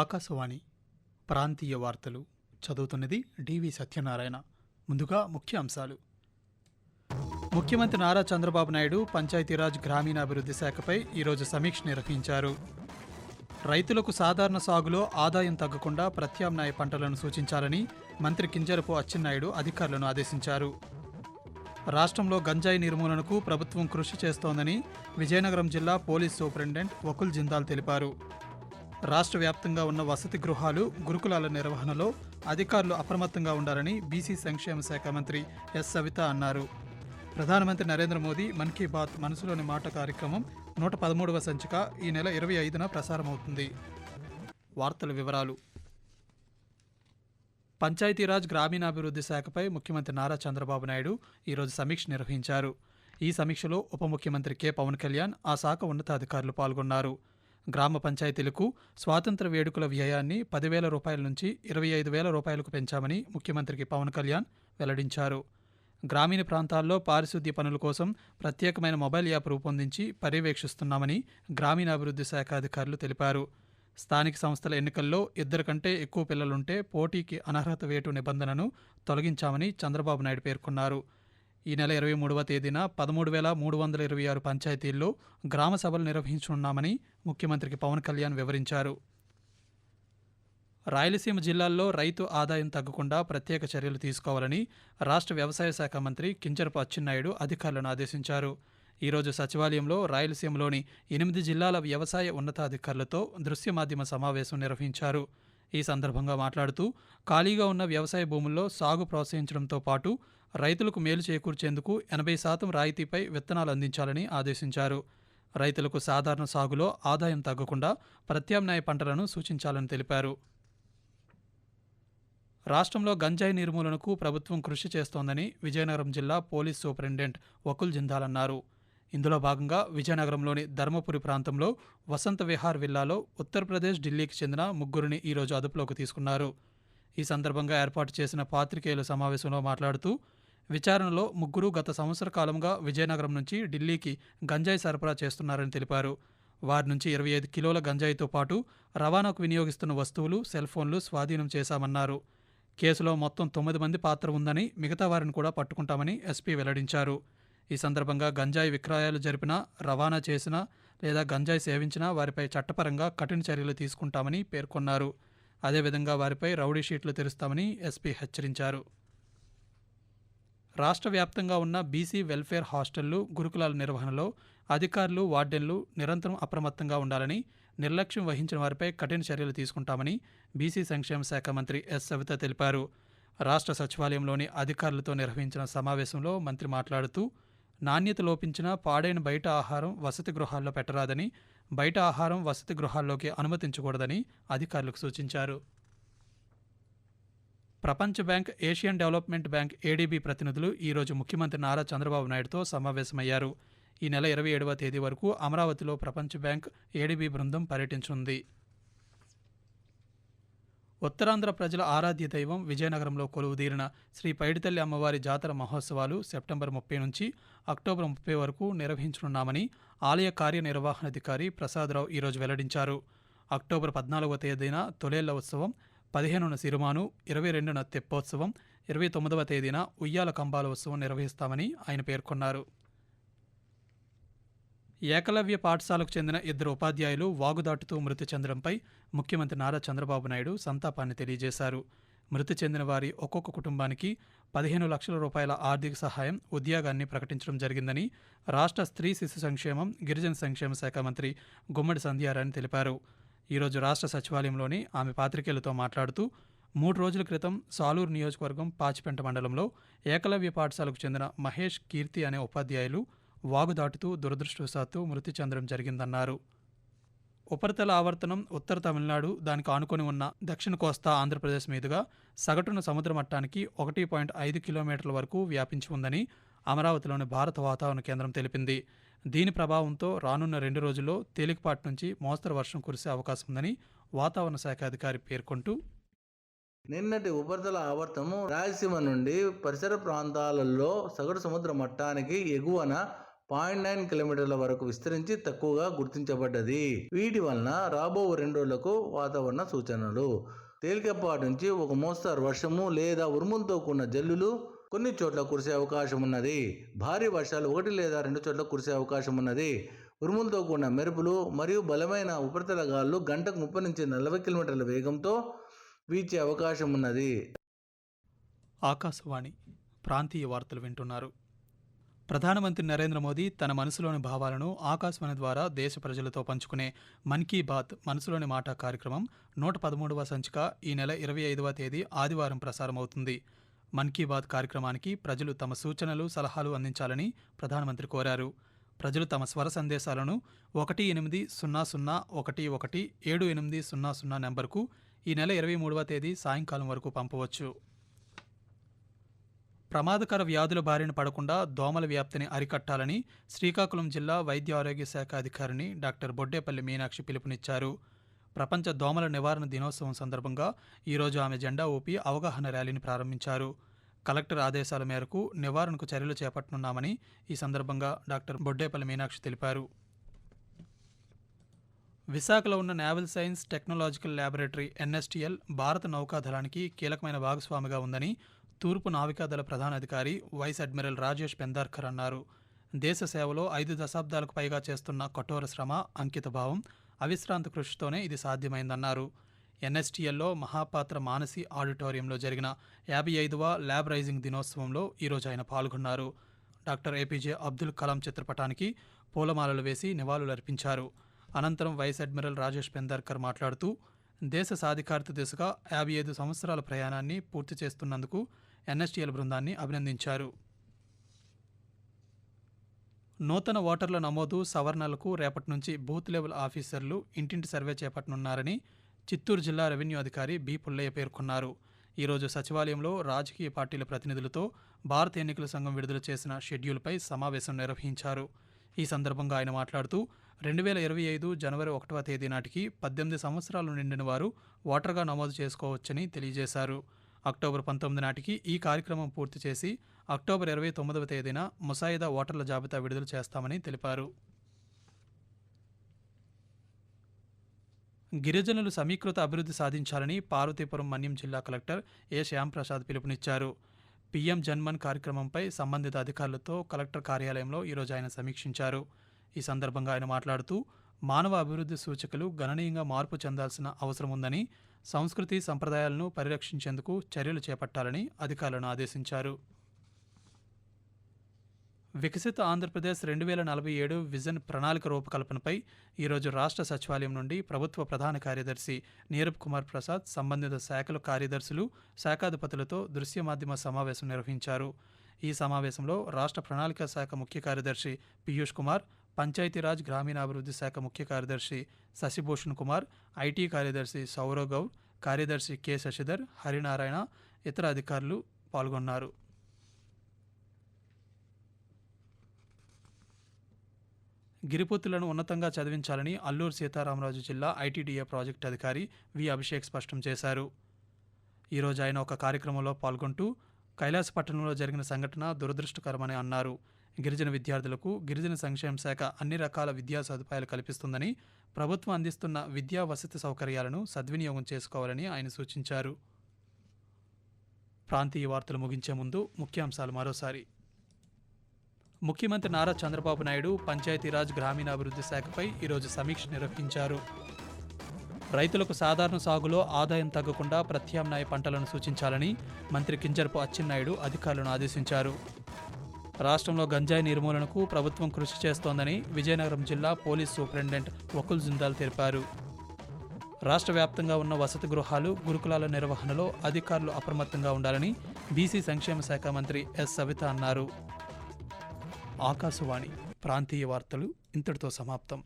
ఆకాశవాణి ప్రాంతీయ వార్తలు చదువుతున్నది డివి సత్యనారాయణ. ముందుగా ముఖ్య అంశాలు. ముఖ్యమంత్రి నారా చంద్రబాబు నాయుడు పంచాయతీరాజ్ గ్రామీణాభివృద్ధి శాఖపై ఈరోజు సమీక్ష నిర్వహించారు. రైతులకు సాధారణ సాగులో ఆదాయం తగ్గకుండా ప్రత్యామ్నాయ పంటలను సూచించాలని మంత్రి కింజరపు అచ్చెన్నాయుడు అధికారులను ఆదేశించారు. రాష్ట్రంలో గంజాయి నిర్మూలనకు ప్రభుత్వం కృషి చేస్తోందని విజయనగరం జిల్లా పోలీస్ సూపరింటెండెంట్ వకుల్ జిందాల్ తెలిపారు. రాష్ట్ర వ్యాప్తంగా ఉన్న వసతి గృహాలు, గురుకులాల నిర్వహణలో అధికారులు అప్రమత్తంగా ఉండాలని బీసీ సంక్షేమ శాఖ మంత్రి ఎస్ సవిత అన్నారు. ప్రధానమంత్రి నరేంద్ర మోదీ మన్ కీ బాత్ మనసులోని మాట కార్యక్రమం 113వ సంచిక ఈ నెల 25న ప్రసారమవుతుంది. వార్తల వివరాలు. పంచాయతీరాజ్ గ్రామీణాభివృద్ధి శాఖపై ముఖ్యమంత్రి నారా చంద్రబాబు నాయుడు ఈరోజు సమీక్ష నిర్వహించారు. ఈ సమీక్షలో ఉప ముఖ్యమంత్రి కె పవన్ కళ్యాణ్, ఆ శాఖ ఉన్నతాధికారులు పాల్గొన్నారు. గ్రామ పంచాయతీలకు స్వాతంత్ర వేడుకల వ్యయాన్ని 10,000 రూపాయల నుంచి 25,000 రూపాయలకు పెంచామని ముఖ్యమంత్రికి పవన్ కళ్యాణ్ వెల్లడించారు. గ్రామీణ ప్రాంతాల్లో పారిశుద్ధ్య పనుల కోసం ప్రత్యేకమైన మొబైల్ యాప్ రూపొందించి పర్యవేక్షిస్తున్నామని గ్రామీణాభివృద్ధి శాఖ అధికారులు తెలిపారు. స్థానిక సంస్థల ఎన్నికల్లో 2 కంటే ఎక్కువ పిల్లలుంటే పోటీకి అనర్హత వేటు నిబంధనను తొలగించామని చంద్రబాబు నాయుడు పేర్కొన్నారు. ఈ నెల 23వ తేదీన 13,326 పంచాయతీల్లో గ్రామ సభలు నిర్వహించనున్నామని ముఖ్యమంత్రికి పవన్ కళ్యాణ్ వివరించారు. రాయలసీమ జిల్లాల్లో రైతు ఆదాయం తగ్గకుండా ప్రత్యేక చర్యలు తీసుకోవాలని రాష్ట్ర వ్యవసాయ శాఖ మంత్రి కింజరపు అచ్చెన్నాయుడు అధికారులను ఆదేశించారు. ఈరోజు సచివాలయంలో రాయలసీమలోని 8 జిల్లాల వ్యవసాయ ఉన్నతాధికారులతో దృశ్య మాధ్యమ సమావేశం నిర్వహించారు. ఈ సందర్భంగా మాట్లాడుతూ ఖాళీగా ఉన్న వ్యవసాయ భూముల్లో సాగు ప్రోత్సహించడంతో పాటు రైతులకు మేలు చేకూర్చేందుకు 80% రాయితీపై విత్తనాలు అందించాలని ఆదేశించారు. రైతులకు సాధారణ సాగులో ఆదాయం తగ్గకుండా ప్రత్యామ్నాయ పంటలను సూచించాలని తెలిపారు. రాష్ట్రంలో గంజాయి నిర్మూలనకు ప్రభుత్వం కృషి చేస్తోందని విజయనగరం జిల్లా పోలీస్ సూపరింటెండెంట్ వకుల్ జిందాల్ అన్నారు. ఇందులో భాగంగా విజయనగరంలోని ధర్మపురి ప్రాంతంలో వసంత విహార్ విల్లాలో ఉత్తరప్రదేశ్, ఢిల్లీకి చెందిన 3 ఈరోజు అదుపులోకి తీసుకున్నారు. ఈ సందర్భంగా ఏర్పాటు చేసిన పాత్రికేయుల సమావేశంలో మాట్లాడుతూ విచారణలో 3 గత సంవత్సర కాలంగా విజయనగరం నుంచి ఢిల్లీకి గంజాయి సరఫరా చేస్తున్నారని తెలిపారు. వారి నుంచి 25 కిలోల గంజాయితో పాటు రవాణాకు వినియోగిస్తున్న వస్తువులు, సెల్ ఫోన్లు స్వాధీనం చేశామన్నారు. కేసులో మొత్తం 9 మంది పాత్ర ఉందని, మిగతా వారిని కూడా పట్టుకుంటామని ఎస్పీ వెల్లడించారు. ఈ సందర్భంగా గంజాయి విక్రయాలు జరిపినా, రవాణా చేసినా లేదా గంజాయి సేవించినా వారిపై చట్టపరంగా కఠిన చర్యలు తీసుకుంటామని పేర్కొన్నారు. అదేవిధంగా వారిపై రౌడీ షీట్లు తెరుస్తామని ఎస్పీ హెచ్చరించారు. రాష్ట్ర వ్యాప్తంగా ఉన్న బీసీ వెల్ఫేర్ హాస్టళ్లు, గురుకులాల నిర్వహణలో అధికారులు, వార్డెన్లు నిరంతరం అప్రమత్తంగా ఉండాలని, నిర్లక్ష్యం వహించిన వారిపై కఠిన చర్యలు తీసుకుంటామని బీసీ సంక్షేమ శాఖ మంత్రి ఎస్ సవిత తెలిపారు. రాష్ట్ర సచివాలయంలోని అధికారులతో నిర్వహించిన సమావేశంలో మంత్రి మాట్లాడుతూ నాణ్యత లోపించిన పాడైన బయట ఆహారం వసతి గృహాల్లో పెట్టరాదని, బయట ఆహారం వసతి గృహాల్లోకి అనుమతించకూడదని అధికారులకు సూచించారు. ప్రపంచ bank, Asian development bank ADB ప్రతినిధులు ఈరోజు ముఖ్యమంత్రి నారా చంద్రబాబు నాయుడుతో సమావేశమయ్యారు. ఈ నెల 27వ తేదీ వరకు అమరావతిలో ప్రపంచ బ్యాంక్, ఏడీబీ బృందం పర్యటించనుంది. ఉత్తరాంధ్ర ప్రజల ఆరాధ్య దైవం విజయనగరంలో కొలువుదీరిన శ్రీ పైడితల్లి అమ్మవారి జాతర మహోత్సవాలు సెప్టెంబర్ 30 నుంచి అక్టోబర్ 30 వరకు నిర్వహించనున్నామని ఆలయ కార్యనిర్వహణాధికారి ప్రసాదరావు ఈరోజు వెల్లడించారు. అక్టోబర్ 14వ తేదీన తొలేళ్ల ఉత్సవం, 15న సిరిమాను, 22న తెప్పోత్సవం, 29వ తేదీన ఉయ్యాల కంబాల ఉత్సవం నిర్వహిస్తామని ఆయన పేర్కొన్నారు. ఏకలవ్య పాఠశాలకు చెందిన 2 ఉపాధ్యాయులు వాగుదాటుతూ మృతి చెందడంపై ముఖ్యమంత్రి నారా చంద్రబాబు నాయుడు సంతాపాన్ని తెలియజేశారు. మృతి చెందిన వారి ఒక్కొక్క కుటుంబానికి 15 లక్షల రూపాయల ఆర్థిక సహాయం, ఉద్యోగాన్ని ప్రకటించడం జరిగిందని రాష్ట్ర స్త్రీ శిశు సంక్షేమం, గిరిజన సంక్షేమ శాఖ మంత్రి గుమ్మడి సంధ్యారాణి తెలిపారు. ఈరోజు రాష్ట్ర సచివాలయంలోని ఆమె పాత్రికేయులతో మాట్లాడుతూ 3 రోజుల క్రితం సాలూరు నియోజకవర్గం పాచిపెంట మండలంలో ఏకలవ్య పాఠశాలకు చెందిన మహేష్, కీర్తి అనే ఉపాధ్యాయులు వాగు దాటుతూ దురదృష్టవశాత్తు మృతి చెందడం జరిగిందన్నారు. ఉపరితల ఆవర్తనం ఉత్తర తమిళనాడు, దానికి ఆనుకొని ఉన్న దక్షిణ కోస్తా ఆంధ్రప్రదేశ్ మీదుగా సగటున సముద్ర మట్టానికి 1.5 కిలోమీటర్ల వరకు వ్యాపించి ఉందని అమరావతిలోని భారత వాతావరణ కేంద్రం తెలిపింది. దీని ప్రభావంతో రానున్న 2 రోజుల్లో తేలికపాటి నుంచి మోస్తరు వర్షం కురిసే అవకాశం ఉందని వాతావరణ శాఖ అధికారి పేర్కొంటూ నిన్నటి ఉపరితల ఆవర్తనం రాయలసీమ నుండి పరిసర ప్రాంతాలలో సగటు సముద్ర మట్టానికి ఎగువన 0.9 కిలోమీటర్ల వరకు విస్తరించి తక్కువగా గుర్తించబడ్డది. వీటి వలన రాబో 2 రోజులకు వాతావరణ సూచనలు: తేలికపాటి నుంచి ఒక మోస్తరు వర్షము లేదా ఉరుములతో కూడిన జల్లులు కొన్ని చోట్ల కురిసే అవకాశం ఉన్నది. భారీ వర్షాలు 1 లేదా 2 చోట్ల కురిసే అవకాశం ఉన్నది. ఉరుములతో కూడిన మెరుపులు మరియు బలమైన ఉపరితల గాలులు గంటకు 30 నుంచి 40 కిలోమీటర్ల వేగంతో వీచే అవకాశం ఉన్నది. ఆకాశవాణి ప్రాంతీయ వార్తలు వింటున్నారు. ప్రధానమంత్రి నరేంద్ర మోదీ తన మనసులోని భావాలను ఆకాశవాణి ద్వారా దేశ ప్రజలతో పంచుకునే మన్ కీ బాత్ మనసులోని మాట కార్యక్రమం 113వ సంచిక ఈ నెల 25వ తేదీ ఆదివారం ప్రసారమవుతుంది. మన్ కీ బాత్ కార్యక్రమానికి ప్రజలు తమ సూచనలు, సలహాలు అందించాలని ప్రధానమంత్రి కోరారు. ప్రజలు తమ స్వర సందేశాలను 180117800 నెంబర్కు ఈ నెల 23వ తేదీ సాయంకాలం వరకు పంపవచ్చు. ప్రమాదకర వ్యాధుల బారిన పడకుండా దోమల వ్యాప్తిని అరికట్టాలని శ్రీకాకుళం జిల్లా వైద్య ఆరోగ్య శాఖ అధికారిని డాక్టర్ బొడ్డేపల్లి మీనాక్షి పిలుపునిచ్చారు. ప్రపంచ దోమల నివారణ దినోత్సవం సందర్భంగా ఈరోజు ఆమె జెండా ఊపి అవగాహన ర్యాలీని ప్రారంభించారు. కలెక్టర్ ఆదేశాల మేరకు నివారణకు చర్యలు చేపట్టనున్నామని ఈ సందర్భంగా డాక్టర్ బొడ్డేపల్లి మీనాక్షి తెలిపారు. విశాఖలో ఉన్న naval science technological laboratory NSTL భారత నౌకాదళానికి కీలకమైన భాగస్వామిగా ఉందని తూర్పు నావికాదళ ప్రధానాధికారి వైస్ అడ్మిరల్ రాజేష్ పెందార్కర్ అన్నారు. దేశ సేవలో 5 దశాబ్దాలకు పైగా చేస్తున్న కఠోర శ్రమ, అంకితభావం, అవిశ్రాంత కృషితోనే ఇది సాధ్యమైందన్నారు. NSTLలో మహాపాత్ర మానసి ఆడిటోరియంలో జరిగిన 55వ ల్యాబ్ రైజింగ్ దినోత్సవంలో ఈరోజు ఆయన పాల్గొన్నారు. డాక్టర్ APJ అబ్దుల్ కలాం చిత్రపటానికి పూలమాలలు వేసి నివాళులర్పించారు. అనంతరం వైస్ అడ్మిరల్ రాజేష్ పెందార్కర్ మాట్లాడుతూ దేశ సాధికారత దిశగా 55 సంవత్సరాల ప్రయాణాన్ని పూర్తి చేస్తున్నందుకు NSTL బృందాన్ని అభినందించారు. నూతన ఓటర్ల నమోదు, సవరణలకు రేపటి నుంచి బూత్ లెవెల్ ఆఫీసర్లు ఇంటింటి సర్వే చేపట్టనున్నారని చిత్తూరు జిల్లా రెవెన్యూ అధికారి బి. పుల్లయ్య పేర్కొన్నారు. ఈరోజు సచివాలయంలో రాజకీయ పార్టీల ప్రతినిధులతో భారత ఎన్నికల సంఘం విడుదల చేసిన షెడ్యూల్పై సమావేశం నిర్వహించారు. ఈ సందర్భంగా ఆయన మాట్లాడుతూ 2025 జనవరి 1వ తేదీ నాటికి 18 సంవత్సరాలు నిండిన వారు ఓటర్గా నమోదు చేసుకోవచ్చని తెలియజేశారు. అక్టోబర్ 19 నాటికి ఈ కార్యక్రమం పూర్తి చేసి అక్టోబర్ 29వ తేదీన ముసాయిదా ఓటర్ల జాబితా విడుదల చేస్తామని తెలిపారు. గిరిజనులు సమీకృత అభివృద్ధి సాధించాలని పార్వతీపురం మన్యం జిల్లా కలెక్టర్ ఏ. శ్యాంప్రసాద్ పిలుపునిచ్చారు. PM జన్మన్ కార్యక్రమంపై సంబంధిత అధికారులతో కలెక్టర్ కార్యాలయంలో ఈరోజు ఆయన సమీక్షించారు. ఈ సందర్భంగా ఆయన మాట్లాడుతూ మానవ అభివృద్ధి సూచికలు గణనీయంగా మార్పు చెందాల్సిన అవసరం ఉందని, సంస్కృతి సంప్రదాయాలను పరిరక్షించేందుకు చర్యలు చేపట్టాలని అధికారులను ఆదేశించారు. వికసిత ఆంధ్రప్రదేశ్ 2047 విజన్ ప్రణాళిక రూపకల్పనపై ఈరోజు రాష్ట్ర సచివాలయం నుండి ప్రభుత్వ ప్రధాన కార్యదర్శి నీరబ్ కుమార్ ప్రసాద్ సంబంధిత శాఖల కార్యదర్శులు, శాఖాధిపతులతో దృశ్య మాధ్యమ సమావేశం నిర్వహించారు. ఈ సమావేశంలో రాష్ట్ర ప్రణాళిక శాఖ ముఖ్య కార్యదర్శి పీయూష్ కుమార్, పంచాయతీరాజ్ గ్రామీణాభివృద్ధి శాఖ ముఖ్య కార్యదర్శి శశిభూషణ్ కుమార్, IT కార్యదర్శి సౌరవ్ గౌడ్, కార్యదర్శి కె. శశిధర్, హరినారాయణ, ఇతర అధికారులు పాల్గొన్నారు. గిరిపుత్రులను ఉన్నతంగా చదివించాలని అల్లూరు సీతారామరాజు జిల్లా ITDA ప్రాజెక్టు అధికారి వి. అభిషేక్ స్పష్టం చేశారు. ఈరోజు ఆయన ఒక కార్యక్రమంలో పాల్గొంటూ కైలాసపట్టణంలో జరిగిన సంఘటన దురదృష్టకరమని అన్నారు. గిరిజన విద్యార్థులకు గిరిజన సంక్షేమ శాఖ అన్ని రకాల విద్యా సదుపాయాలు కల్పిస్తుందని, ప్రభుత్వం అందిస్తున్న విద్యా వసతి సౌకర్యాలను సద్వినియోగం చేసుకోవాలని ఆయన సూచించారు. ప్రాంతీయ వార్తలు ముగించే ముందు ముఖ్యాంశాలు మరోసారి. ముఖ్యమంత్రి నారా చంద్రబాబు నాయుడు పంచాయతీరాజ్ గ్రామీణాభివృద్ధి శాఖపై ఈరోజు సమీక్ష నిర్వహించారు. రైతులకు సాధారణ సాగులో ఆదాయం తగ్గకుండా ప్రత్యామ్నాయ పంటలను సూచించాలని మంత్రి కింజరపు అచ్చెన్నాయుడు అధికారులను ఆదేశించారు. రాష్ట్రంలో గంజాయి నిర్మూలనకు ప్రభుత్వం కృషి చేస్తోందని విజయనగరం జిల్లా పోలీస్ సూపరింటెండెంట్ వకుల్ జిందాల్ తెలిపారు. రాష్ట్ర వ్యాప్తంగా ఉన్న వసతి గృహాలు, గురుకులాల నిర్వహణలో అధికారులు అప్రమత్తంగా ఉండాలని బీసీ సంక్షేమ శాఖ మంత్రి ఎస్. సవిత అన్నారు. ఆకాశవాణి ప్రాంతీయ వార్తలు ఇంతటితో సమాప్తం.